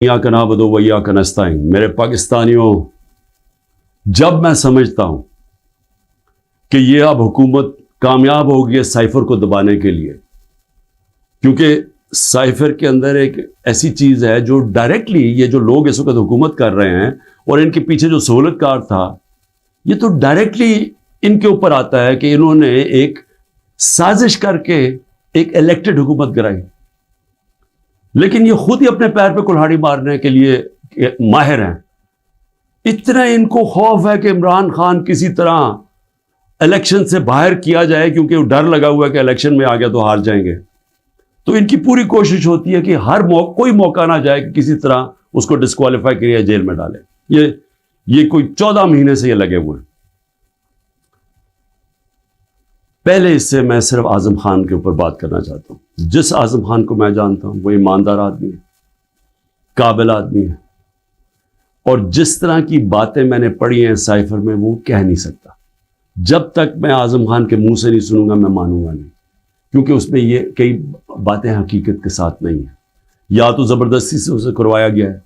ایاک نعبد و ایاک نستعین۔ میرے پاکستانیوں، جب میں سمجھتا ہوں کہ یہ اب حکومت کامیاب ہوگی ہے سائفر کو دبانے کے لیے، کیونکہ سائفر کے اندر ایک ایسی چیز ہے جو ڈائریکٹلی یہ جو لوگ اس وقت حکومت کر رہے ہیں اور ان کے پیچھے جو سہولت کار تھا، یہ تو ڈائریکٹلی ان کے اوپر آتا ہے کہ انہوں نے ایک سازش کر کے ایک الیکٹڈ حکومت کرائی، لیکن یہ خود ہی اپنے پیر پہ کلہاڑی مارنے کے لیے ماہر ہیں۔ اتنا ان کو خوف ہے کہ عمران خان کسی طرح الیکشن سے باہر کیا جائے، کیونکہ ڈر لگا ہوا ہے کہ الیکشن میں آ گیا تو ہار جائیں گے، تو ان کی پوری کوشش ہوتی ہے کہ ہر کوئی موقع نہ جائے کہ کسی طرح اس کو ڈسکوالیفائی کرے یا جیل میں ڈالے۔ یہ کوئی 14 مہینے سے یہ لگے ہوئے ہیں۔ پہلے اس سے میں صرف اعظم خان کے اوپر بات کرنا چاہتا ہوں۔ جس اعظم خان کو میں جانتا ہوں وہ ایماندار آدمی ہے، قابل آدمی ہے، اور جس طرح کی باتیں میں نے پڑھی ہیں سائفر میں وہ کہہ نہیں سکتا۔ جب تک میں اعظم خان کے منہ سے نہیں سنوں گا میں مانوں گا نہیں، کیونکہ اس میں یہ کئی باتیں حقیقت کے ساتھ نہیں ہیں، یا تو زبردستی سے اسے کروایا گیا ہے،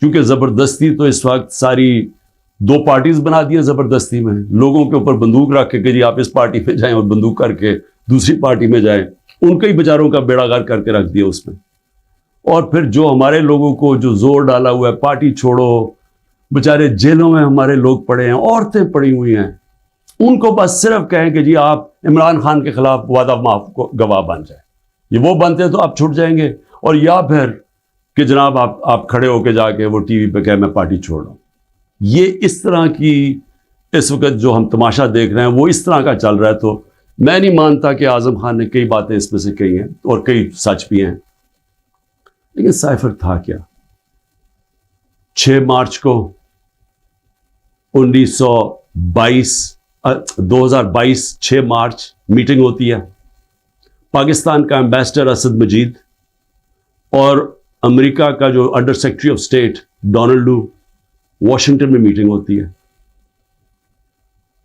کیونکہ زبردستی تو اس وقت ساری 2 پارٹیز بنا دی ہیں۔ زبردستی میں لوگوں کے اوپر بندوق رکھ کے کہ جی آپ اس پارٹی پہ جائیں، اور بندوق کر کے دوسری پارٹی میں جائیں، ان کے ہی بیچاروں کا بیڑا غرق کر کے رکھ دیا اس میں۔ اور پھر جو ہمارے لوگوں کو جو زور ڈالا ہوا ہے پارٹی چھوڑو، بیچارے جیلوں میں ہمارے لوگ پڑے ہیں، عورتیں پڑی ہوئی ہیں، ان کو بس صرف کہیں کہ جی آپ عمران خان کے خلاف وعدہ معاف کو گواہ بن جائیں، یہ وہ بنتے ہیں تو آپ چھوٹ جائیں گے، اور یا پھر کہ جناب آپ کھڑے ہو کے جا کے وہ ٹی وی پہ کہیں میں پارٹی چھوڑ رہا ہوں۔ یہ اس طرح کی اس وقت جو ہم تماشا دیکھ رہے ہیں وہ اس طرح کا چل رہا ہے، تو میں نہیں مانتا کہ اعظم خان نے کئی باتیں اس میں سے کہی ہیں اور کئی سچ بھی ہیں، لیکن سائفر تھا کیا؟ 6 مارچ کو 2022 6 مارچ میٹنگ ہوتی ہے، پاکستان کا ایمبیسڈر اسد مجید اور امریکہ کا جو under secretary of state Donald Lu, Washington میں میٹنگ ہوتی ہے،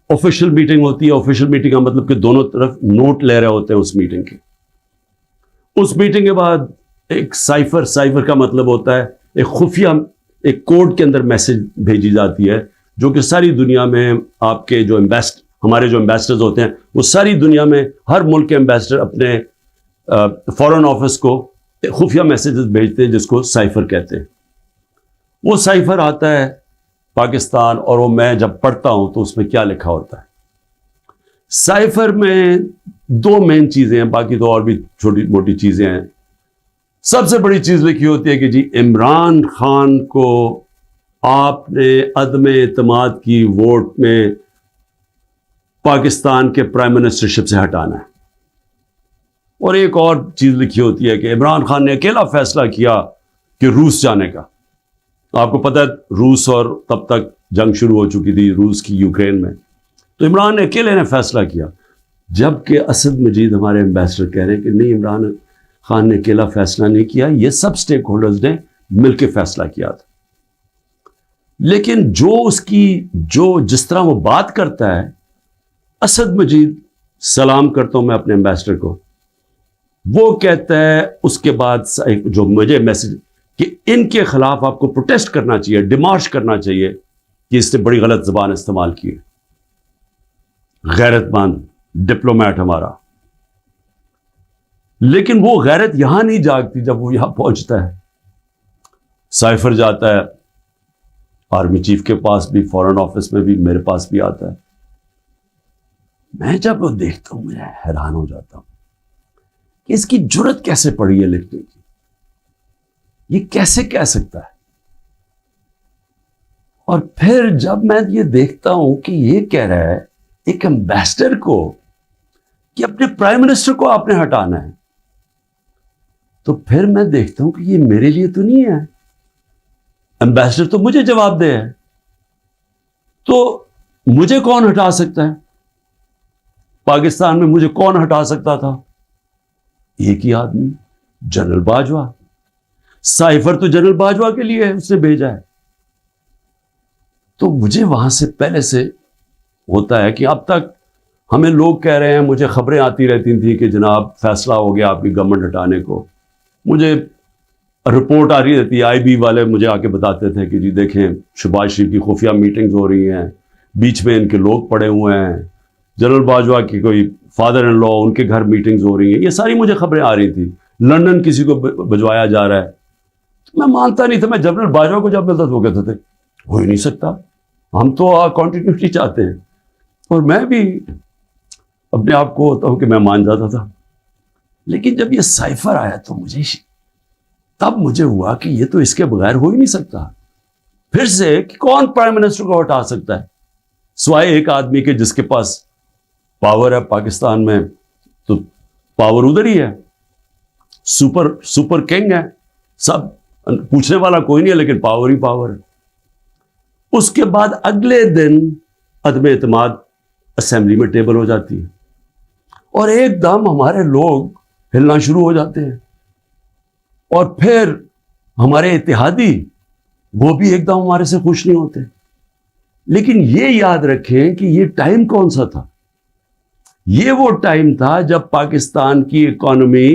آفیشیل میٹنگ ہوتی ہے۔ آفیشیل میٹنگ کا مطلب کہ دونوں طرف نوٹ لے رہے ہوتے ہیں اس میٹنگ کے۔ اس میٹنگ کے بعد ایک سائفر کا مطلب ہوتا ہے ایک خفیہ ایک کوڈ کے اندر میسج بھیجی جاتی ہے، جو کہ ساری دنیا میں آپ کے جو ہمارے جو ایمبیسڈرز ہوتے ہیں وہ ساری دنیا میں ہر ملک کے ایمبیسڈر اپنے فورن آفس کو خفیہ میسیجز بھیجتے ہیں، جس کو سائفر کہتے ہیں۔ وہ سائفر آتا ہے پاکستان، اور وہ میں جب پڑھتا ہوں تو اس میں کیا لکھا ہوتا ہے؟ سائفر میں 2 مین چیزیں ہیں، باقی تو اور بھی چھوٹی موٹی چیزیں ہیں۔ سب سے بڑی چیز لکھی ہوتی ہے کہ جی عمران خان کو آپ نے عدم اعتماد کی ووٹ میں پاکستان کے پرائم منسٹرشپ سے ہٹانا ہے، اور ایک اور چیز لکھی ہوتی ہے کہ عمران خان نے اکیلا فیصلہ کیا کہ روس جانے کا۔ آپ کو پتہ ہے روس، اور تب تک جنگ شروع ہو چکی تھی روس کی یوکرین میں، تو عمران نے اکیلے نے فیصلہ کیا، جبکہ اسد مجید ہمارے ایمبیسڈر کہہ رہے ہیں کہ نہیں، عمران خان نے اکیلا فیصلہ نہیں کیا، یہ سب سٹیک ہولڈرز نے مل کے فیصلہ کیا تھا۔ لیکن جس طرح وہ بات کرتا ہے، اسد مجید، سلام کرتا ہوں میں اپنے ایمبیسڈر کو، وہ کہتا ہے اس کے بعد جو مجھے میسج کہ ان کے خلاف آپ کو پروٹیسٹ کرنا چاہیے، ڈیمارش کرنا چاہیے کہ اس نے بڑی غلط زبان استعمال کی ہے۔ غیرت مند ڈپلومیٹ ہمارا، لیکن وہ غیرت یہاں نہیں جاگتی جب وہ یہاں پہنچتا ہے۔ سائفر جاتا ہے آرمی چیف کے پاس بھی، فورن آفس میں بھی، میرے پاس بھی آتا ہے۔ میں جب وہ دیکھتا ہوں میں حیران ہو جاتا ہوں کہ اس کی جرت کیسے پڑی ہے لکھنے کی، یہ کیسے کہہ سکتا ہے؟ اور پھر جب میں یہ دیکھتا ہوں کہ یہ کہہ رہا ہے ایک ایمبیسڈر کو کہ اپنے پرائم منسٹر کو آپ نے ہٹانا ہے، تو پھر میں دیکھتا ہوں کہ یہ میرے لیے تو نہیں ہے، ایمبیسڈر تو مجھے جواب دے ہے، تو مجھے کون ہٹا سکتا ہے؟ پاکستان میں مجھے کون ہٹا سکتا تھا؟ ایک ہی آدمی، جنرل باجوہ۔ سائفر تو جنرل باجوہ کے لیے اس نے بھیجا ہے۔ تو مجھے وہاں سے پہلے سے ہوتا ہے کہ اب تک ہمیں لوگ کہہ رہے ہیں، مجھے خبریں آتی رہتی تھیں کہ جناب فیصلہ ہو گیا آپ کی گورنمنٹ ہٹانے کو، مجھے رپورٹ آ رہی رہتی ہے, آئی بی والے مجھے آ کے بتاتے تھے کہ جی دیکھیں شہباز شریف کی خفیہ میٹنگز ہو رہی ہیں, بیچ میں ان کے لوگ پڑے ہوئے ہیں, جنرل باجوہ کی کوئی فادر ان لا ان کے گھر میٹنگز ہو رہی ہیں. یہ ساری مجھے خبریں آ رہی تھیں. لندن کسی کو بھجوایا جا رہا ہے. میں مانتا نہیں تھا. میں جنرل باجوہ کو جب ملتا تو وہ کہتے تھے ہو ہی نہیں سکتا, ہم تو کنٹینیوٹی چاہتے ہیں. اور میں بھی اپنے آپ کو ہوتا ہوں کہ میں مان جاتا تھا. لیکن جب یہ سائفر آیا تو تب مجھے ہوا کہ یہ تو اس کے بغیر ہو ہی نہیں سکتا. پھر سے کہ کون پرائم منسٹر کو ہٹا سکتا ہے سوائے ایک آدمی کے جس کے پاس پاور ہے پاکستان میں, تو پاور ادھر ہی ہے, سپر کنگ ہے, سب پوچھنے والا کوئی نہیں ہے لیکن پاور ہی پاور ہے. اس کے بعد اگلے دن عدم اعتماد اسمبلی میں ٹیبل ہو جاتی ہے اور ایک دم ہمارے لوگ ہلنا شروع ہو جاتے ہیں. اور پھر ہمارے اتحادی وہ بھی ایک دم ہمارے سے خوش نہیں ہوتے. لیکن یہ یاد رکھیں کہ یہ ٹائم کون سا تھا؟ یہ وہ ٹائم تھا جب پاکستان کی اکانومی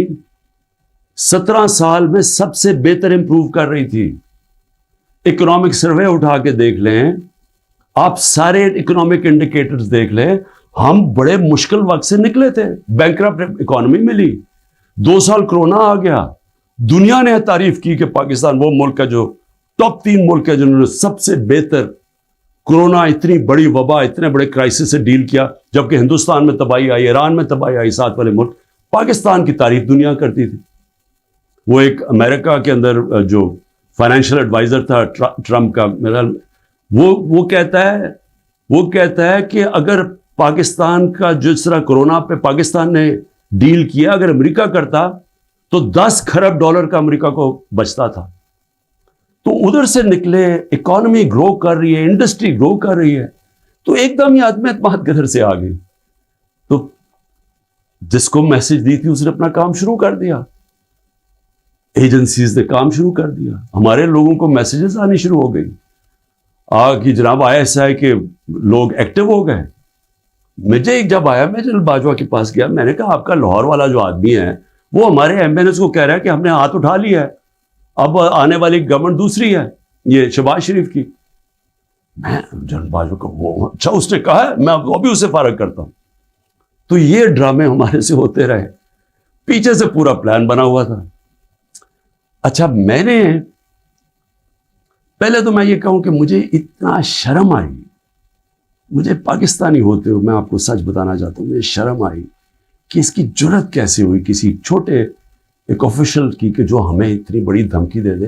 17 سال میں سب سے بہتر امپروو کر رہی تھی. اکنامک سروے اٹھا کے دیکھ لیں آپ, سارے اکنامک انڈیکیٹرز دیکھ لیں, ہم بڑے مشکل وقت سے نکلے تھے. بینکرپٹ اکانومی ملی, 2 سال کرونا آ گیا. دنیا نے تعریف کی کہ پاکستان وہ ملک ہے جو ٹاپ 3 ملک ہے جنہوں نے سب سے بہتر کرونا, اتنی بڑی وبا, اتنے بڑے کرائسس سے ڈیل کیا. جبکہ ہندوستان میں تباہی آئی, ایران میں تباہی آئی, ساتھ والے ملک. پاکستان کی تعریف دنیا کرتی تھی. وہ ایک امریکہ کے اندر جو فائنینشیل ایڈوائزر تھا ٹرمپ کا, میرا وہ کہتا ہے کہ اگر پاکستان کا جس طرح کرونا پہ پاکستان نے ڈیل کیا, اگر امریکہ کرتا تو $10 کھرب کا امریکہ کو بچتا تھا. تو ادھر سے نکلے, اکانومی گرو کر رہی ہے, انڈسٹری گرو کر رہی ہے, تو ایک دم یہ عدم اعتماد کدھر سے آ گئی. تو جس کو میسج دی تھی اس نے اپنا کام شروع کر دیا, ایجنسیز نے کام شروع کر دیا, ہمارے لوگوں کو میسیجز آنی شروع ہو گئی کہ جناب ISI کے لوگ ایکٹیو ہو گئے. مجھے جب آیا, میں جنرل باجوہ کے پاس گیا, میں نے کہا آپ کا لاہور والا جو آدمی ہے وہ ہمارے ایمبینس کو کہہ رہا ہے کہ ہم نے ہاتھ اٹھا لیا ہے, اب آنے والی گورنمنٹ دوسری ہے, یہ شہباز شریف کی. میں جنرل باجوہ کو وہ اچھا اس نے کہا ہے, میں وہ بھی اسے فارغ کرتا ہوں. تو یہ ڈرامے ہمارے سے ہوتے رہے, پیچھے سے پورا پلان بنا ہوا تھا. اچھا میں نے پہلے تو میں یہ کہوں کہ مجھے اتنا شرم آئی, مجھے پاکستانی ہوتے ہوئے میں آپ کو سچ بتانا چاہتا ہوں, مجھے شرم آئی کہ اس کی جرت کیسے ہوئی کسی چھوٹے ایک آفیشل کی کہ جو ہمیں اتنی بڑی دھمکی دے دے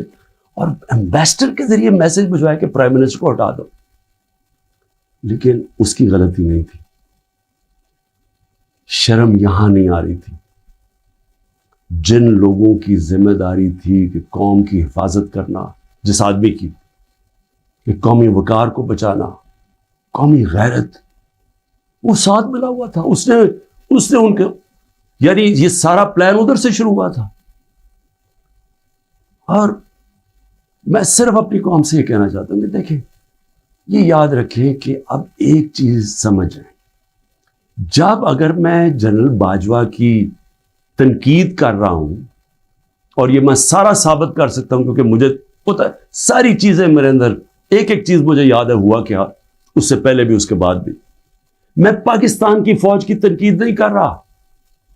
اور ایمبیسڈر کے ذریعے میسج بھجوائے کہ پرائم منسٹر کو ہٹا دو. لیکن اس کی غلطی نہیں تھی, شرم یہاں نہیں آ رہی تھی. جن لوگوں کی ذمہ داری تھی کہ قوم کی حفاظت کرنا, جس آدمی کی کہ قومی وقار کو بچانا, قومی غیرت, وہ ساتھ ملا ہوا تھا. اس نے ان کے, یعنی یہ سارا پلان ادھر سے شروع ہوا تھا. اور میں صرف اپنی قوم سے یہ کہنا چاہتا ہوں کہ دیکھیں, یہ یاد رکھیں کہ اب ایک چیز سمجھیں, جب اگر میں جنرل باجوہ کی تنقید کر رہا ہوں, اور یہ میں سارا ثابت کر سکتا ہوں کیونکہ مجھے پتہ ہے ساری چیزیں میرے اندر, ایک ایک چیز مجھے یاد ہے ہوا کیا, اس سے پہلے بھی اس کے بعد بھی. میں پاکستان کی فوج کی تنقید نہیں کر رہا,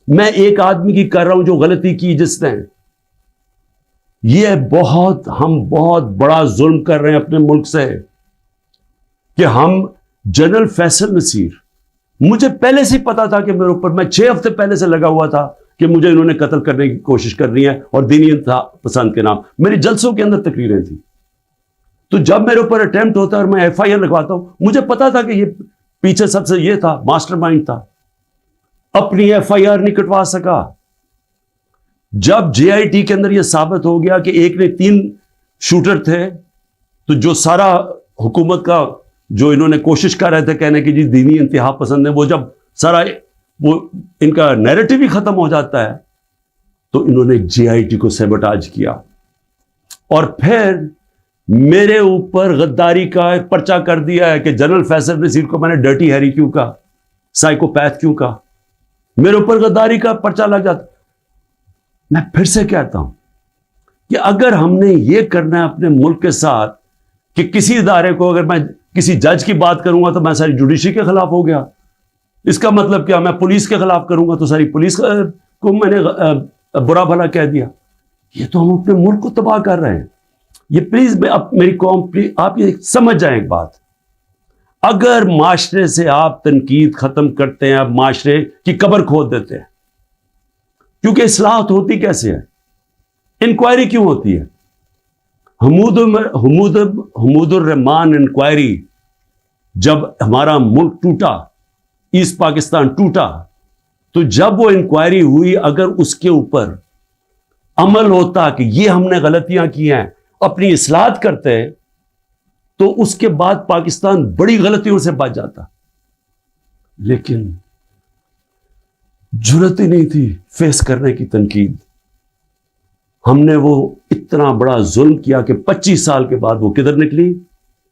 میں ایک آدمی کی کر رہا ہوں جو غلطی کی جس نے. یہ ہم بہت بڑا ظلم کر رہے ہیں اپنے ملک سے کہ ہم جنرل فیصل نصیر, مجھے پہلے سے پتا تھا کہ میرے اوپر, میں 6 ہفتے پہلے سے لگا ہوا تھا کہ مجھے انہوں نے قتل کرنے کی کوشش کرنی ہے اور دینی انتہا پسند کے نام. میری جلسوں کے اندر تقریریں تھیں, تو جب میرے اوپر اٹیمپٹ ہوتا ہے اور میں FIR لگواتا ہوں, مجھے پتا تھا کہ یہ پیچھے سب سے یہ تھا, ماسٹر مائنڈ تھا. اپنی FIR نہیں کٹوا سکا. جب JIT کے اندر یہ ثابت ہو گیا کہ ایک نے 3 شوٹر تھے, تو جو سارا حکومت کا جو انہوں نے کوشش کر رہے تھے کہنے کی جی دینی انتہا پسند ہے, وہ جب سارا وہ ان کا نیریٹو ہی ختم ہو جاتا ہے, تو انہوں نے JIT کو سیبوٹاج کیا. اور پھر میرے اوپر غداری کا پرچہ کر دیا ہے کہ جنرل فیصل نصیر کو میں نے ڈرٹی ہیری کیوں کہا, سائیکوپیتھ کیوں کہا, میرے اوپر غداری کا پرچہ لگ جاتا. میں پھر سے کہتا ہوں, کہ اگر ہم نے یہ کرنا ہے اپنے ملک کے ساتھ کہ کسی ادارے کو اگر میں کسی جج کی بات کروں گا تو میں ساری جوڈیشری کے خلاف ہو گیا، اس کا مطلب کیا؟ میں پولیس کے خلاف کروں گا تو ساری پولیس کو میں نے برا بھلا کہہ دیا. یہ تو ہم اپنے ملک کو تباہ کر رہے ہیں. یہ پلیز میری قوم، آپ یہ سمجھ جائیں ایک بات، اگر معاشرے سے آپ تنقید ختم کرتے ہیں، آپ معاشرے کی قبر کھود دیتے ہیں. کیونکہ اصلاحات ہوتی کیسے ہے؟ انکوائری کیوں ہوتی ہے؟ حمود الرحمان انکوائری، جب ہمارا ملک ٹوٹا، ایسٹ پاکستان ٹوٹا، تو جب وہ انکوائری ہوئی، اگر اس کے اوپر عمل ہوتا کہ یہ ہم نے غلطیاں کی ہیں، اپنی اصلاحات کرتے، تو اس کے بعد پاکستان بڑی غلطیوں سے بچ جاتا. لیکن جرأت ہی نہیں تھی فیس کرنے کی تنقید. ہم نے وہ اتنا بڑا ظلم کیا کہ 25 سال کے بعد وہ کدھر نکلی؟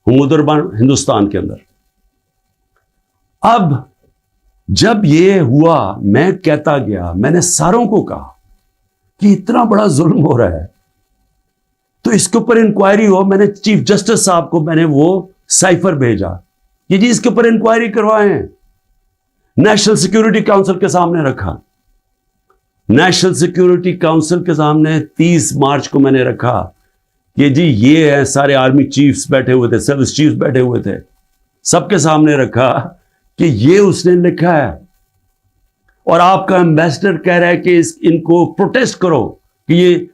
حمود الرحمان ہندوستان کے اندر. اب جب یہ ہوا، میں کہتا گیا، میں نے ساروں کو کہا کہ اتنا بڑا ظلم ہو رہا ہے تو اس کے اوپر انکوائری ہو. میں نے چیف جسٹس صاحب کو میں نے وہ سائفر بھیجا کہ جی اس کے اوپر انکوائری کروائیں. نیشنل سیکیورٹی کاؤنسل کے سامنے رکھا. نیشنل سیکیورٹی کاؤنسل کے سامنے 30 مارچ کو میں نے رکھا کہ جی یہ ہے، سارے آرمی چیفز بیٹھے ہوئے تھے، سروس چیفز بیٹھے ہوئے تھے، سب کے سامنے رکھا کہ یہ اس نے لکھا ہے اور آپ کا ایمبیسڈر کہہ رہا ہے کہ ان کو پروٹیسٹ کرو کہ یہ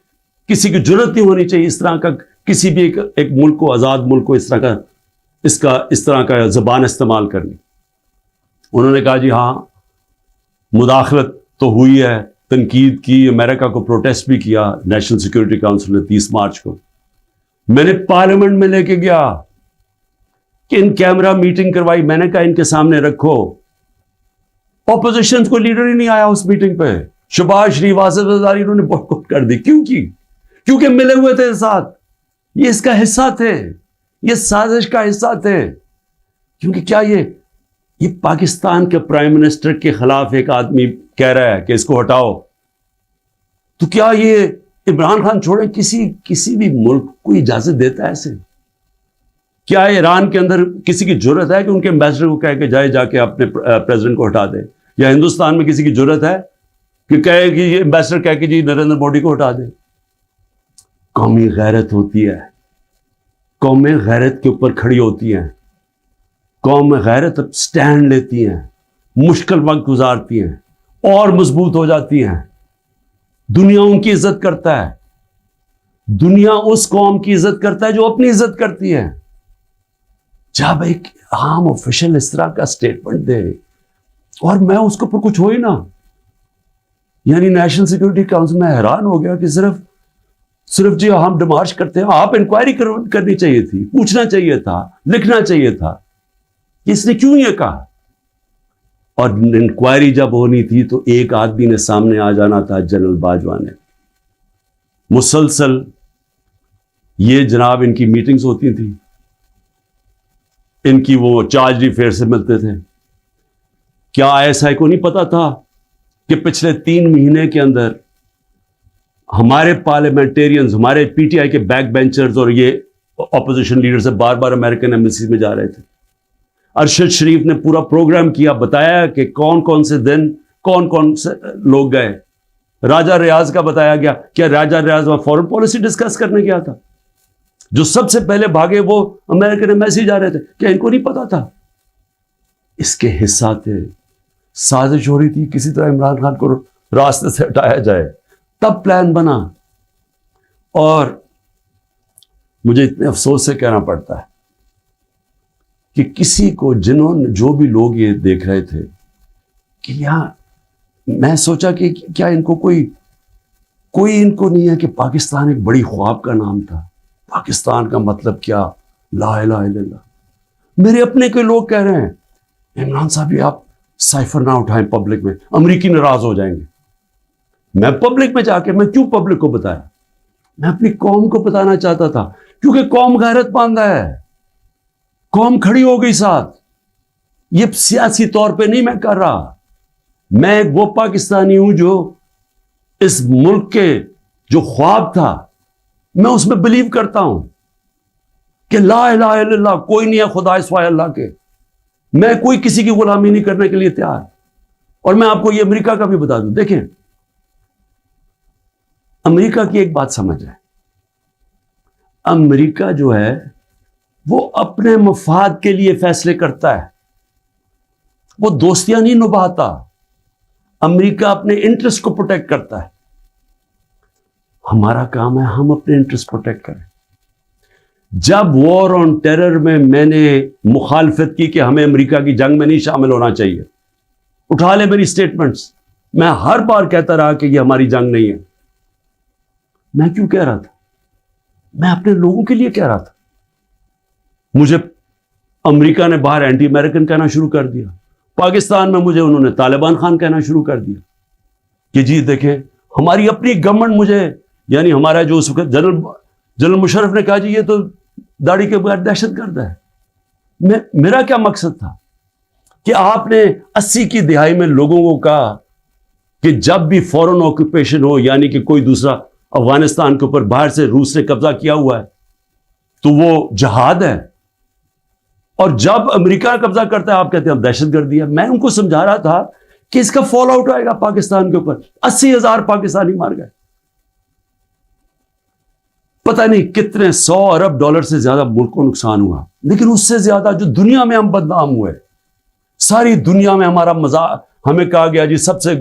کسی کی جرأت نہیں ہونی چاہیے اس طرح کا، کسی بھی ایک ملک کو، آزاد ملک کو اس طرح کا زبان استعمال کرنی. انہوں نے کہا جی ہاں مداخلت تو ہوئی ہے، تنقید کی، امریکہ کو پروٹیسٹ بھی کیا نیشنل سیکیورٹی کاؤنسل نے 30 مارچ کو. میں نے پارلیمنٹ میں لے کے گیا کہ ان کیمرہ میٹنگ کروائی. میں نے کہا ان کے سامنے رکھو. اپوزیشن کو لیڈر ہی نہیں آیا اس میٹنگ پہ. شباز شریف، آصف زرداری، انہوں نے بائیکاٹ کر دی. کیوں کی؟ کیونکہ ملے ہوئے تھے ساتھ، یہ اس کا حصہ تھے، یہ سازش کا حصہ تھے. کیونکہ کیا یہ پاکستان کے پرائم منسٹر کے خلاف ایک آدمی کہہ رہا ہے کہ اس کو ہٹاؤ، تو کیا یہ عمران خان چھوڑے کسی بھی ملک کو اجازت دیتا ہے ایسے؟ کیا ایران کے اندر کسی کی جرأت ہے کہ ان کے ایمبیسڈر کو کہے کہ جا کے اپنے پریزیڈنٹ کو ہٹا دے؟ یا ہندوستان میں کسی کی جرأت ہے کہ کہے کہ یہ ایمبیسڈر کہہ کے جی نریندر مودی کو ہٹا دے؟ قومی غیرت ہوتی ہے، قومیں غیرت کے اوپر کھڑی ہوتی ہیں، قوم غیرت سٹینڈ لیتی ہیں، مشکل وقت گزارتی ہیں اور مضبوط ہو جاتی ہیں. دنیا ان کی عزت کرتا ہے، دنیا اس قوم کی عزت کرتا ہے جو اپنی عزت کرتی ہے. جب ایک عام آفیشل اس طرح کا سٹیٹمنٹ دے اور میں اس کے اوپر کچھ ہوئی نا، یعنی نیشنل سیکیورٹی کاؤنسل میں حیران ہو گیا کہ صرف جی ہم ڈیمارش کرتے ہیں. آپ انکوائری کرنی چاہیے تھی، پوچھنا چاہیے تھا، لکھنا چاہیے تھا اس نے کیوں یہ کہا. اور انکوائری جب ہونی تھی تو ایک آدمی نے سامنے آ جانا تھا، جنرل باجوہ نے. مسلسل یہ جناب ان کی میٹنگز ہوتی تھی، ان کی وہ چارج افیئر سے ملتے تھے. کیا ISI کو نہیں پتا تھا کہ پچھلے 3 مہینے کے اندر ہمارے پارلیمنٹیرینز، ہمارے PTI کے بیک بینچرز اور یہ اپوزیشن لیڈر سے بار بار امریکن ایمبیسی میں جا رہے تھے. ارشد شریف نے پورا پروگرام کیا، بتایا کہ کون سے دن کون سے لوگ گئے. راجہ ریاض کا بتایا گیا. کیا راجہ ریاض وہاں فورن پالیسی ڈسکس کرنے گیا تھا؟ جو سب سے پہلے بھاگے وہ امریکن ایمبیسی جا رہے تھے. کیا ان کو نہیں پتا تھا؟ اس کے حصہ تھے. سازش ہو رہی تھی کسی طرح عمران خان کو راستے سے ہٹایا جائے، تب پلان بنا. اور مجھے اتنے افسوس سے کہنا پڑتا ہے کہ کسی کو جو بھی لوگ یہ دیکھ رہے تھے کہ یہاں، میں سوچا کہ کیا ان کو کوئی ان کو نہیں ہے کہ پاکستان ایک بڑی خواب کا نام تھا. پاکستان کا مطلب کیا؟ لا الہ الا اللہ. میرے اپنے کے لوگ کہہ رہے ہیں عمران صاحب یہ آپ سائفر نہ اٹھائیں پبلک میں، امریکی ناراض ہو جائیں گے. میں پبلک میں جا کے میں کیوں پبلک کو بتایا؟ میں اپنی قوم کو بتانا چاہتا تھا، کیونکہ قوم غیرت باندھا ہے، قوم کھڑی ہو گئی ساتھ. یہ سیاسی طور پہ نہیں میں کر رہا، میں ایک وہ پاکستانی ہوں جو اس ملک کے جو خواب تھا میں اس میں بلیو کرتا ہوں کہ لا الہ الا اللہ، کوئی نہیں ہے خدا سوائے اللہ کے، میں کوئی کسی کی غلامی نہیں کرنے کے لیے تیار۔ اور میں آپ کو یہ امریکہ کا بھی بتا دوں، دیکھیں امریکہ کی ایک بات سمجھ ہے، امریکہ جو ہے وہ اپنے مفاد کے لیے فیصلے کرتا ہے، وہ دوستیاں نہیں نبھاتا، امریکہ اپنے انٹرسٹ کو پروٹیکٹ کرتا ہے۔ ہمارا کام ہے ہم اپنے انٹرسٹ پروٹیکٹ کریں۔ جب وار آن ٹیرر میں نے مخالفت کی کہ ہمیں امریکہ کی جنگ میں نہیں شامل ہونا چاہیے، اٹھا لے میری سٹیٹمنٹس، میں ہر بار کہتا رہا کہ یہ ہماری جنگ نہیں ہے۔ میں کیوں کہہ رہا تھا؟ میں اپنے لوگوں کے لیے کہہ رہا تھا۔ مجھے امریکہ نے باہر اینٹی امریکن کہنا شروع کر دیا، پاکستان میں مجھے انہوں نے طالبان خان کہنا شروع کر دیا کہ جی دیکھیں ہماری اپنی گورنمنٹ مجھے، یعنی ہمارا جو اس وقت جنرل مشرف نے کہا جی یہ تو داڑھی کے بغیر دہشت گرد ہے۔ میرا کیا مقصد تھا کہ آپ نے 80 کی دہائی میں لوگوں کو کہا کہ جب بھی فورن آکوپیشن ہو، یعنی کہ کوئی دوسرا افغانستان کے اوپر باہر سے روس نے قبضہ کیا ہوا ہے تو وہ جہاد ہے، اور جب امریکہ قبضہ کرتا ہے آپ کہتے ہیں دہشت گردی ہے۔ میں ان کو سمجھا رہا تھا کہ اس کا فال آؤٹ آئے گا پاکستان کے اوپر، 80,000 پاکستانی مار گئے، پتہ نہیں کتنے $100 ارب سے زیادہ ملک کو نقصان ہوا، لیکن اس سے زیادہ جو دنیا میں ہم بدنام ہوئے، ساری دنیا میں ہمارا مذاق، ہمیں کہا گیا جی سب سے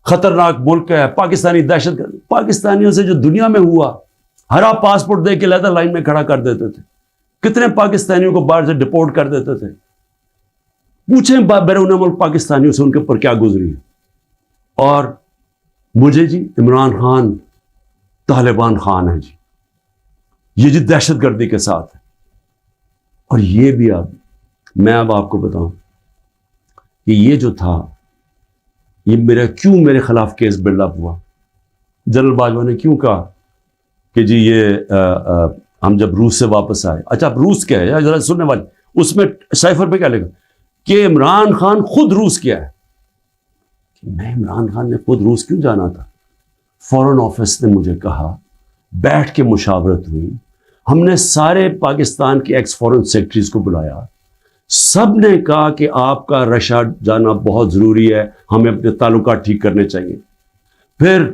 خطرناک ملک ہے پاکستانی دہشت گرد۔ پاکستانیوں سے جو دنیا میں ہوا، ہرا پاسپورٹ دے کے لیدر لائن میں کھڑا کر دیتے تھے، کتنے پاکستانیوں کو باہر سے ڈپورٹ کر دیتے تھے۔ پوچھیں بیرون ملک پاکستانیوں سے ان کے اوپر کیا گزری ہے۔ اور مجھے جی عمران خان طالبان خان ہے جی، یہ جی دہشت گردی کے ساتھ ہے۔ اور یہ بھی میں اب آپ کو بتاؤں کہ یہ جو تھا، یہ میرے خلاف کیس بلڈ اپ ہوا۔ جنرل باجوہ نے کیوں کہا کہ جی یہ ہم جب روس سے واپس آئے، اچھا اب روس کیا ہے ذرا سننے والے، اس میں سائفر پہ کیا لکھا کہ عمران خان خود روس کیا ہے۔ میں عمران خان نے خود روس کیوں جانا تھا؟ فورن آفس نے مجھے کہا، بیٹھ کے مشاورت ہوئی، ہم نے سارے پاکستان کے ایکس فورن سیکرٹریز کو بلایا، سب نے کہا کہ آپ کا رشیا جانا بہت ضروری ہے، ہمیں اپنے تعلقات ٹھیک کرنے چاہیے۔ پھر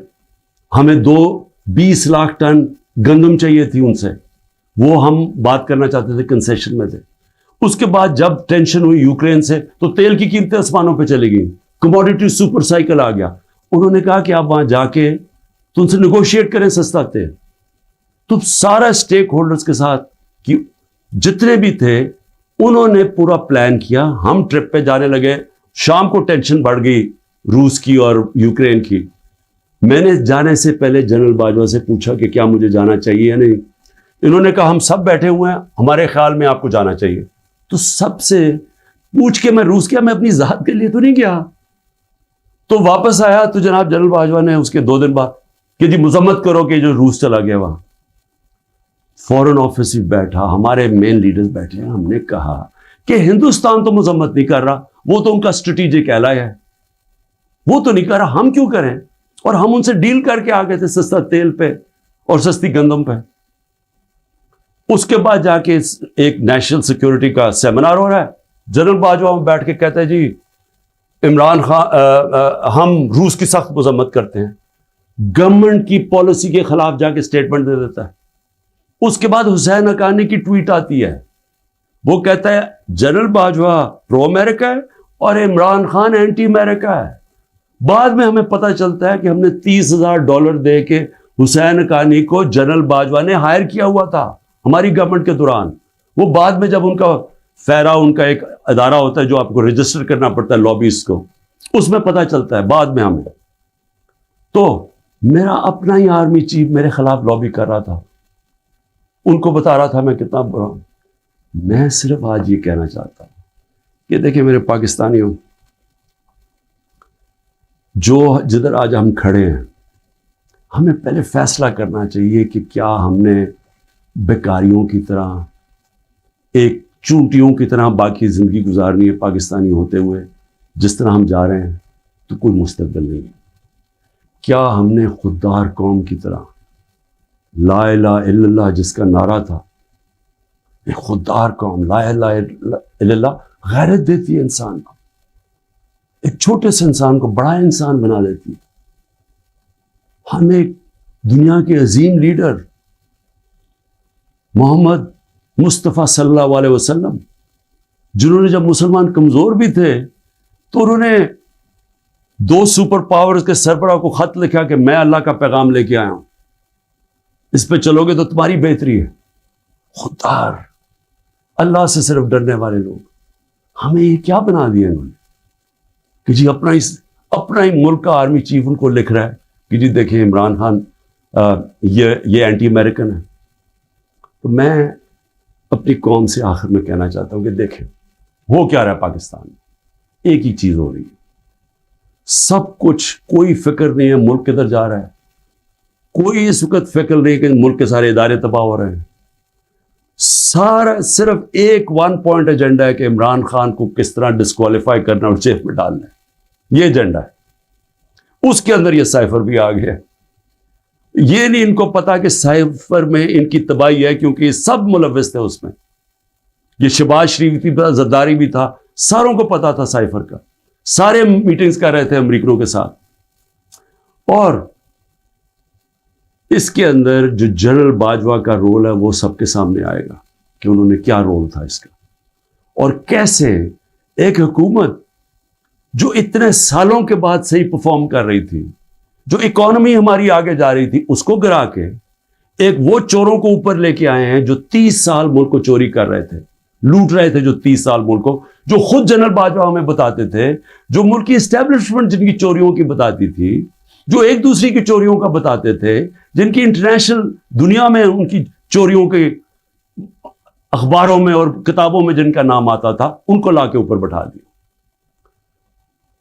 ہمیں 20 لاکھ ٹن گندم چاہیے تھی ان سے، وہ ہم بات کرنا چاہتے تھے، کنسیشن میں تھے۔ اس کے بعد جب ٹینشن ہوئی یوکرین سے تو تیل کی قیمتیں آسمانوں پہ چلی گئیں، کموڈیٹی سپر سائیکل آ گیا۔ انہوں نے کہا کہ آپ وہاں جا کے تو ان سے نیگوشیٹ کریں سستا تیل۔ تو سارا سٹیک ہولڈرز کے ساتھ کہ جتنے بھی تھے انہوں نے پورا پلان کیا، ہم ٹرپ پہ جانے لگے۔ شام کو ٹینشن بڑھ گئی روس کی اور یوکرین کی۔ میں نے جانے سے پہلے جنرل باجوہ سے پوچھا کہ کیا مجھے جانا چاہیے یا نہیں۔ انہوں نے کہا ہم سب بیٹھے ہوئے ہیں، ہمارے خیال میں آپ کو جانا چاہیے۔ تو سب سے پوچھ کے میں روس گیا، میں اپنی ذات کے لیے تو نہیں گیا۔ تو واپس آیا تو جناب جنرل باجوہ نے اس کے 2 دن بعد کہ جی مذمت کرو کہ جو روس چلا گیا وہاں۔ فورن آفس ہی بیٹھا، ہمارے مین لیڈرز بیٹھے ہیں، ہم نے کہا کہ ہندوستان تو مذمت نہیں کر رہا، وہ تو ان کا اسٹریٹجک ایلائی ہے، وہ تو نہیں کر رہا، ہم کیوں کریں؟ اور ہم ان سے ڈیل کر کے آ گئے تھے سستا تیل پہ اور سستی گندم پہ۔ اس کے بعد جا کے ایک نیشنل سیکیورٹی کا سیمینار ہو رہا ہے، جنرل باجوہ بیٹھ کے کہتا ہے جی عمران خان ہم روس کی سخت مذمت کرتے ہیں، گورنمنٹ کی پالیسی کے خلاف جا کے اسٹیٹمنٹ دے دیتا ہے۔ اس کے بعد حسین حقانی کی ٹویٹ آتی ہے، وہ کہتا ہے جنرل باجوہ پرو امریکہ ہے اور عمران خان اینٹی امریکہ ہے۔ بعد میں ہمیں پتہ چلتا ہے کہ ہم نے $30,000 دے کے حسین حقانی کو جنرل باجوہ نے ہائر کیا ہوا تھا ہماری گورنمنٹ کے دوران۔ وہ بعد میں جب ان کا فیرا، ان کا ایک ادارہ ہوتا ہے جو آپ کو رجسٹر کرنا پڑتا ہے لابیز کو، اس میں پتہ چلتا ہے بعد میں ہمیں۔ تو میرا اپنا ہی آرمی چیف میرے خلاف لابی کر رہا تھا، ان کو بتا رہا تھا میں کتنا برا ہوں۔ میں صرف آج یہ کہنا چاہتا ہوں کہ دیکھیں میرے پاکستانیوں، جو جدھر آج ہم کھڑے ہیں، ہمیں پہلے فیصلہ کرنا چاہیے کہ کیا ہم نے بیکاریوں کی طرح، ایک چونٹیوں کی طرح باقی زندگی گزارنی ہے پاکستانی ہوتے ہوئے؟ جس طرح ہم جا رہے ہیں تو کوئی مستقبل نہیں ہے۔ کیا ہم نے خوددار قوم کی طرح لا الہ الا اللہ جس کا نعرہ تھا، ایک خوددار قوم، لا الہ الا اللہ غیرت دیتی ہے انسان کو، ایک چھوٹے سے انسان کو بڑا انسان بنا دیتی ہے۔ ہم ایک دنیا کے عظیم لیڈر محمد مصطفیٰ صلی اللہ علیہ وسلم، جنہوں نے جب مسلمان کمزور بھی تھے تو انہوں نے 2 سپر پاورز کے سربراہ کو خط لکھا کہ میں اللہ کا پیغام لے کے آیا ہوں، اس پہ چلو گے تو تمہاری بہتری ہے۔ خوددار، اللہ سے صرف ڈرنے والے لوگ، ہمیں یہ کیا بنا دیا انہوں نے کہ جی اپنا ہی ملک کا آرمی چیف ان کو لکھ رہا ہے کہ جی دیکھیں عمران خان یہ اینٹی امریکن ہے۔ تو میں اپنی قوم سے آخر میں کہنا چاہتا ہوں کہ دیکھیں ہو کیا رہا ہے پاکستان میں، ایک ہی چیز ہو رہی ہے، سب کچھ، کوئی فکر نہیں ہے ملک کدھر جا رہا ہے، کوئی اس وقت فکر نہیں کہ ملک کے سارے ادارے تباہ ہو رہے ہیں، سارا صرف ایک 1 پوائنٹ ایجنڈا ہے کہ عمران خان کو کس طرح ڈسکوالیفائی کرنا اور جیل میں ڈالنا ہے، یہ ایجنڈا ہے۔ اس کے اندر یہ سائفر بھی آ گیا ہے۔ یہ نہیں ان کو پتا کہ سائفر میں ان کی تباہی ہے، کیونکہ یہ سب ملوث تھے اس میں، یہ شہباز شریف بھی تھا، زرداری بھی تھا، ساروں کو پتا تھا سائفر کا، سارے میٹنگز کر رہے تھے امریکنوں کے ساتھ۔ اور اس کے اندر جو جنرل باجوہ کا رول ہے وہ سب کے سامنے آئے گا کہ انہوں نے کیا رول تھا اس کا، اور کیسے ایک حکومت جو اتنے سالوں کے بعد صحیح پرفارم کر رہی تھی، جو اکانومی ہماری آگے جا رہی تھی، اس کو گرا کے ایک وہ چوروں کو اوپر لے کے آئے ہیں جو 30 سال ملک کو چوری کر رہے تھے، لوٹ رہے تھے، جو 30 سال ملک کو، جو خود جنرل باجوہ ہمیں بتاتے تھے، جو ملک کی اسٹیبلشمنٹ جن کی چوریوں کی بتاتی تھی، جو ایک دوسری کی چوریوں کا بتاتے تھے، جن کی انٹرنیشنل دنیا میں ان کی چوریوں کے اخباروں میں اور کتابوں میں جن کا نام آتا تھا، ان کو لا کے اوپر بٹھا دیا۔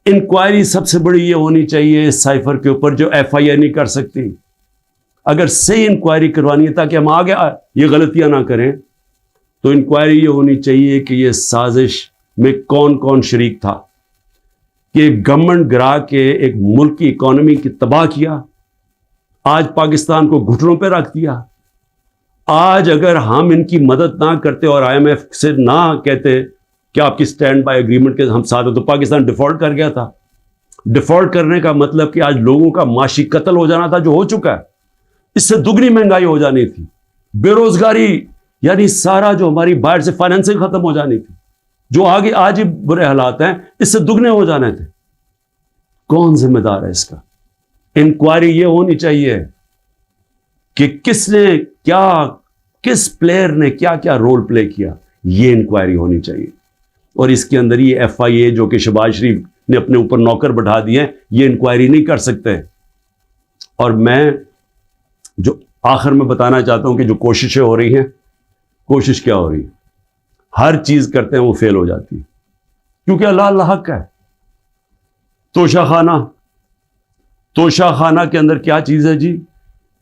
انکوائری سب سے بڑی یہ ہونی چاہیے اس سائفر کے اوپر، جو ایف آئی اے نہیں کر سکتی۔ اگر صحیح انکوائری کروانی ہے تاکہ ہم آگے یہ غلطیاں نہ کریں، تو انکوائری یہ ہونی چاہیے کہ یہ سازش میں کون کون شریک تھا کہ گورنمنٹ گرا کے ایک ملک کی اکانومی کی تباہ کیا، آج پاکستان کو گھٹنوں پہ رکھ دیا۔ آج اگر ہم ان کی مدد نہ کرتے اور آئی ایم ایف سے نہ کہتے کہ آپ کی سٹینڈ بائی ایگریمنٹ کے ہم ساتھ ہیں، تو پاکستان ڈیفالٹ کر گیا تھا۔ ڈیفالٹ کرنے کا مطلب کہ آج لوگوں کا معاشی قتل ہو جانا تھا، جو ہو چکا ہے، اس سے دگنی مہنگائی ہو جانی تھی، بے روزگاری یعنی سارا جو ہماری باہر سے فائنینسنگ ختم ہو جانی تھی، جو آگے آج ہی برے حالات ہیں، اس سے دگنے ہو جانے تھے۔ کون ذمہ دار ہے اس کا؟ انکوائری یہ ہونی چاہیے کہ کس نے کیا، کس پلیئر نے کیا کیا رول پلے کیا، یہ انکوائری ہونی چاہیے۔ اور اس کے اندر یہ ایف آئی اے جو کہ شہباز شریف نے اپنے اوپر نوکر بٹھا دیے ہیں، یہ انکوائری نہیں کر سکتے۔ اور میں جو آخر میں بتانا چاہتا ہوں کہ جو کوششیں ہو رہی ہیں، کوشش کیا ہو رہی ہے؟ ہر چیز کرتے ہیں وہ فیل ہو جاتی ہے، کیونکہ اللہ حق ہے۔ توشہ خانہ کے اندر کیا چیز ہے جی؟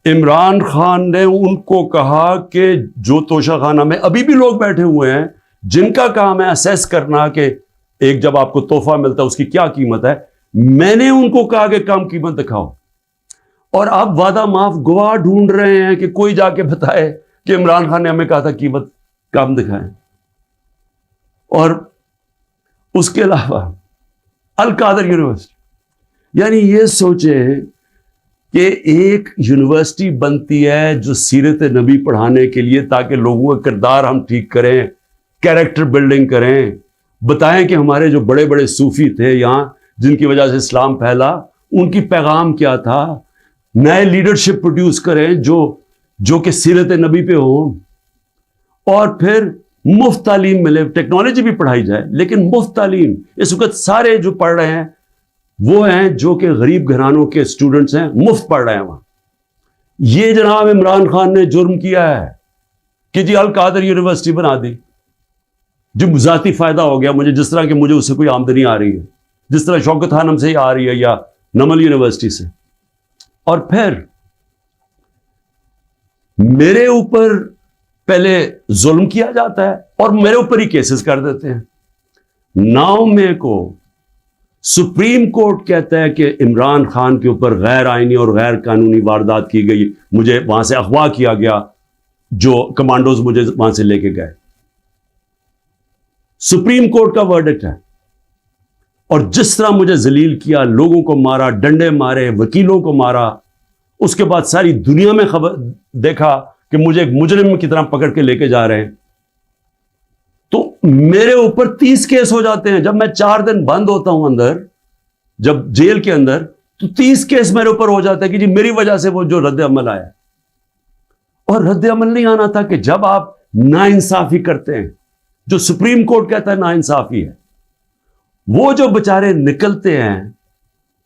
عمران خان نے ان کو کہا کہ جو توشہ خانہ میں ابھی بھی لوگ بیٹھے ہوئے ہیں جن کا کام ہے اسیس کرنا کہ ایک جب آپ کو تحفہ ملتا ہے اس کی کیا قیمت ہے، میں نے ان کو کہا کہ کم قیمت دکھاؤ، اور آپ وعدہ معاف گواہ ڈھونڈ رہے ہیں کہ کوئی جا کے بتائے کہ عمران خان نے ہمیں کہا تھا قیمت کم دکھائیں۔ اور اس کے علاوہ القادر یونیورسٹی، یعنی یہ سوچیں کہ ایک یونیورسٹی بنتی ہے جو سیرت نبی پڑھانے کے لیے، تاکہ لوگوں کا کردار ہم ٹھیک کریں، کیریکٹر بلڈنگ کریں، بتائیں کہ ہمارے جو بڑے بڑے صوفی تھے یہاں جن کی وجہ سے اسلام پھیلا، ان کی پیغام کیا تھا، نئے لیڈرشپ پروڈیوس کریں جو کہ سیرت نبی پہ ہوں، اور پھر مفت تعلیم ملے، ٹیکنالوجی بھی پڑھائی جائے لیکن مفت تعلیم۔ اس وقت سارے جو پڑھ رہے ہیں وہ ہیں جو کہ غریب گھرانوں کے اسٹوڈنٹس ہیں، مفت پڑھ رہے ہیں وہاں۔ یہ جناب عمران خان نے جرم کیا ہے کہ جی القادر یونیورسٹی بنا دی، جو ذاتی فائدہ ہو گیا مجھے، جس طرح کہ مجھے اس سے کوئی آمدنی آ رہی ہے، جس طرح شوکت خانم سے ہی آ رہی ہے یا نمل یونیورسٹی سے۔ اور پھر میرے اوپر پہلے ظلم کیا جاتا ہے اور میرے اوپر ہی کیسز کر دیتے ہیں۔ 9 مئی کو سپریم کورٹ کہتا ہے کہ عمران خان کے اوپر غیر آئینی اور غیر قانونی واردات کی گئی, مجھے وہاں سے اغوا کیا گیا, جو کمانڈوز مجھے وہاں سے لے کے گئے. سپریم کورٹ کا ورڈکٹ ہے. اور جس طرح مجھے ذلیل کیا, لوگوں کو مارا, ڈنڈے مارے, وکیلوں کو مارا, اس کے بعد ساری دنیا میں خبر دیکھا کہ مجھے ایک مجرم کی طرح پکڑ کے لے کے جا رہے ہیں, تو میرے اوپر 30 کیس ہو جاتے ہیں. جب میں 4 دن بند ہوتا ہوں اندر, جب جیل کے اندر, تو 30 کیس میرے اوپر ہو جاتا ہے کہ جی میری وجہ سے وہ جو رد عمل آیا. اور رد عمل نہیں آنا تھا کہ جب آپ ناانصافی کرتے ہیں, جو سپریم کورٹ کہتا ہے ناانصافی ہے, وہ جو بچارے نکلتے ہیں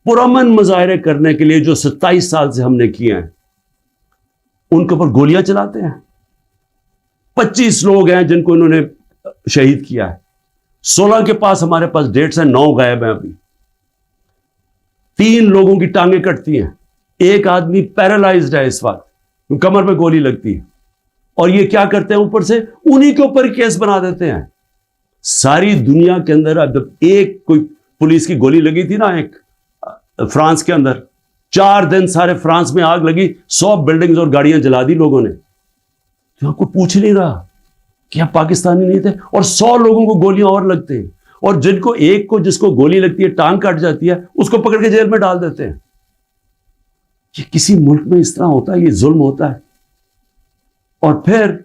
پرامن مظاہرے کرنے کے لیے, جو 27 سال سے ہم نے کیے ہیں, ان کے اوپر گولیاں چلاتے ہیں. 25 لوگ ہیں جن کو انہوں نے شہید کیا ہے. 16 کے پاس ہمارے پاس ڈیٹس ہیں, 9 غائب ہیں ابھی. 3 لوگوں کی ٹانگیں کٹتی ہیں, ایک آدمی پیرالائزڈ ہے اس وقت, کمر میں گولی لگتی ہے. اور یہ کیا کرتے ہیں, اوپر سے انہی کے اوپر کیس بنا دیتے ہیں. ساری دنیا کے اندر جب ایک کوئی پولیس کی گولی لگی تھی نا ایک فرانس کے اندر, 4 دن سارے فرانس میں آگ لگی, 100 بلڈنگز اور گاڑیاں جلا دی لوگوں نے. تو آپ کو پوچھ نہیں رہا کہ آپ پاکستانی نہیں تھے, اور 100 لوگوں کو گولیاں اور لگتے ہیں, اور جن کو ایک کو جس کو گولی لگتی ہے, ٹانگ کٹ جاتی ہے, اس کو پکڑ کے جیل میں ڈال دیتے ہیں. یہ کسی ملک میں اس طرح ہوتا ہے؟ یہ ظلم ہوتا ہے. اور پھر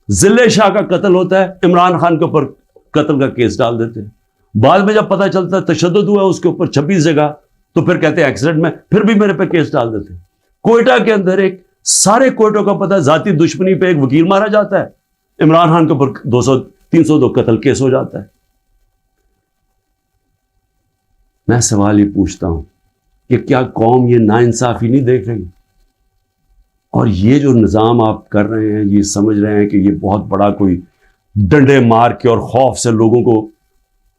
ضلع شاہ کا قتل ہوتا ہے, عمران خان کے اوپر قتل کا کیس ڈال دیتے ہیں. بعد میں جب پتہ چلتا ہے تشدد ہوا اس کے اوپر 26 جگہ, تو پھر کہتے ہیں ایکسیڈنٹ میں, پھر بھی میرے پہ کیس ڈال دیتے ہیں. کوئٹہ کے اندر ایک سارے کوئٹوں کا پتہ ہے, ذاتی دشمنی پہ ایک وکیل مارا جاتا ہے, عمران خان کے اوپر 302 قتل کیس ہو جاتا ہے. میں سوال یہ پوچھتا ہوں کہ کیا قوم یہ ناانصافی نہیں دیکھ رہی؟ اور یہ جو نظام آپ کر رہے ہیں, یہ سمجھ رہے ہیں کہ یہ بہت بڑا کوئی ڈنڈے مار کے اور خوف سے لوگوں کو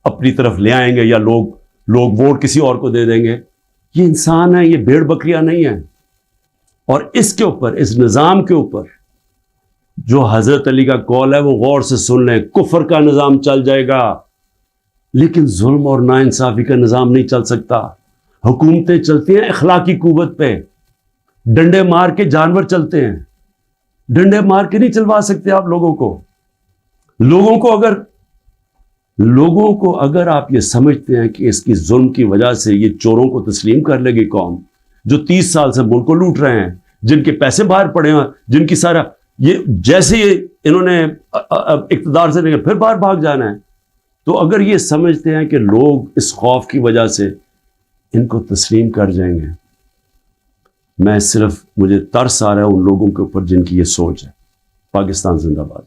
اپنی طرف لے آئیں گے, یا لوگ ووٹ کسی اور کو دے دیں گے. یہ انسان ہے, یہ بھیڑ بکریاں نہیں ہیں. اور اس کے اوپر, اس نظام کے اوپر جو حضرت علی کا قول ہے وہ غور سے سن لیں. کفر کا نظام چل جائے گا, لیکن ظلم اور ناانصافی کا نظام نہیں چل سکتا. حکومتیں چلتی ہیں اخلاقی قوت پہ, ڈنڈے مار کے جانور چلتے ہیں. ڈنڈے مار کے نہیں چلوا سکتے آپ لوگوں کو. لوگوں کو اگر آپ یہ سمجھتے ہیں کہ اس کی ظلم کی وجہ سے یہ چوروں کو تسلیم کر لے گی قوم, جو 30 سال سے ملک کو لوٹ رہے ہیں, جن کے پیسے باہر پڑے ہیں, جن کی سارا یہ جیسے انہوں نے اقتدار سے پھر باہر بھاگ جانا ہے, تو اگر یہ سمجھتے ہیں کہ لوگ اس خوف کی وجہ سے ان کو تسلیم کر جائیں گے, مجھے ترس آ رہا ہے ان لوگوں کے اوپر جن کی یہ سوچ ہے. پاکستان زندہ باد.